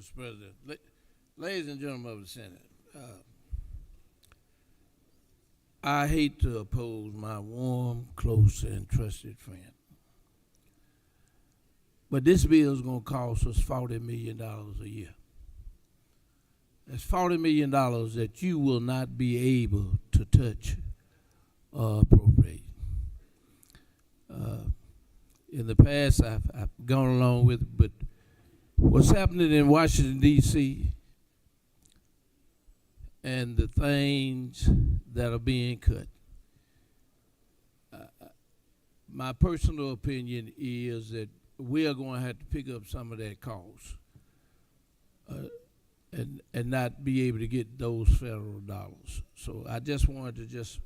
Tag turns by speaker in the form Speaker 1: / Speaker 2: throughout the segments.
Speaker 1: Mr. President. Ladies and gentlemen of the Senate, I hate to oppose my warm, close, and trusted friend, but this bill is going to cost us $40 million a year. That's $40 million that you will not be able to touch or appropriate. In the past, I've gone along with it, but what's happening in Washington, D.C., and the things that are being cut, my personal opinion is that we are going to have to pick up some of that cost and not be able to get those federal dollars. So I just wanted to just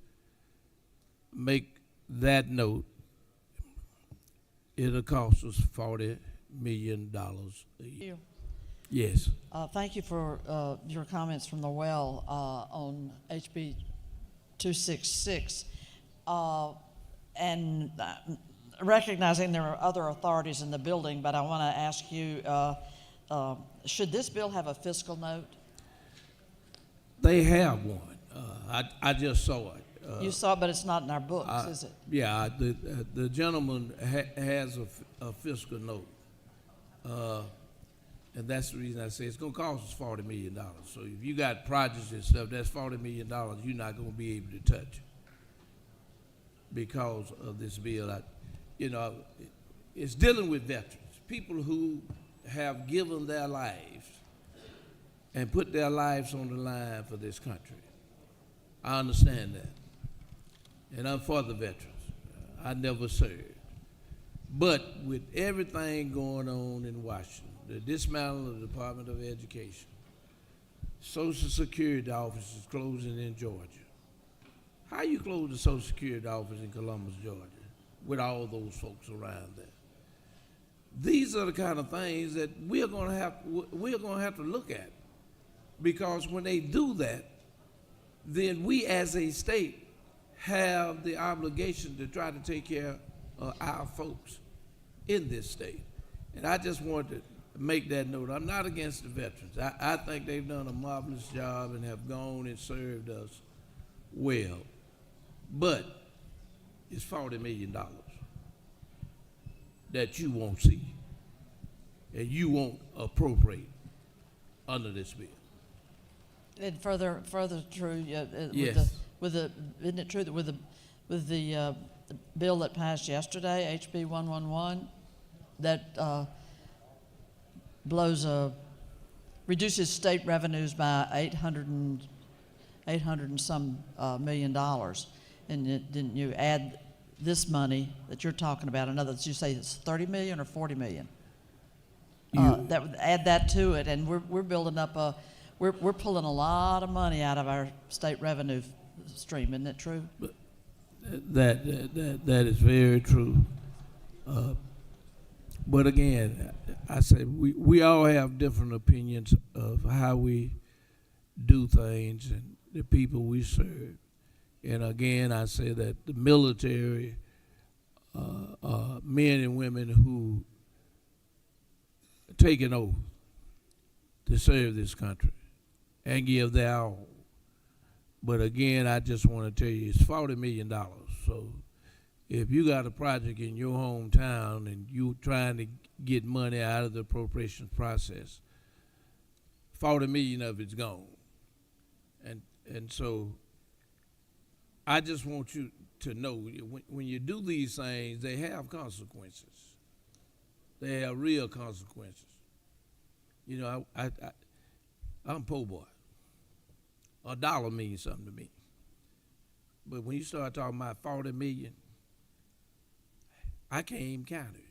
Speaker 1: make that note. It'll cost us $40 million a year. Yes.
Speaker 2: Thank you for your comments from the well on HB 266. And recognizing there are other authorities in the building, but I want to ask you, should this bill have a fiscal note?
Speaker 1: They have one. I just saw it.
Speaker 2: You saw it, but it's not in our books, is it?
Speaker 1: Yeah, the gentleman has a fiscal note. And that's the reason I say it's going to cost us $40 million. So if you got projects and stuff, that's $40 million you're not going to be able to touch because of this bill. It's dealing with veterans, people who have given their lives and put their lives on the line for this country. I understand that. And I'm for the veterans. I never served. But with everything going on in Washington, the dismantling of the Department of Education, Social Security office is closing in Georgia. How you close the Social Security office in Columbus, Georgia, with all those folks around there? These are the kind of things that we're going to have to look at, because when they do that, then we as a state have the obligation to try to take care of our folks in this state. And I just wanted to make that note. I'm not against the veterans. I think they've done a marvelous job and have gone and served us well. But it's $40 million that you won't see and you won't appropriate under this bill.
Speaker 2: And further true,
Speaker 1: Yes.
Speaker 2: isn't it true that with the bill that passed yesterday, HB 111, that reduces state revenues by 800 and some million dollars, and didn't you add this money that you're talking about? In other words, you say it's 30 million or 40 million. That would add that to it, and we're building up we're pulling a lot of money out of our state revenue stream. Isn't it true?
Speaker 1: That is very true. But again, I say we all have different opinions of how we do things and the people we serve. And again, I say that the military are men and women who take an oath to serve this country and give their all. But again, I just want to tell you, it's $40 million. So if you got a project in your hometown and you're trying to get money out of the appropriations process, 40 million of it's gone. And so I just want you to know, when you do these things, they have consequences. They have real consequences. You know, I'm a poor boy. A dollar means something to me. But when you start talking about 40 million, I can't even count it.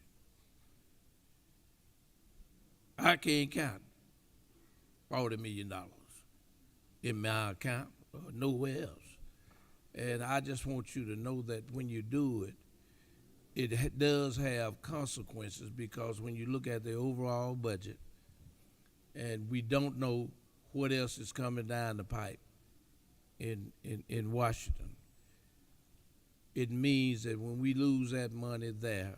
Speaker 1: I can't count $40 million in my account or nowhere else. And I just want you to know that when you do it, it does have consequences, because when you look at the overall budget and we don't know what else is coming down the pipe in Washington, it means that when we lose that money there,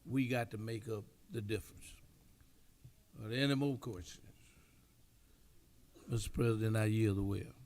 Speaker 1: we got to make up the difference. Are there any more questions? Mr. President, I yield the will.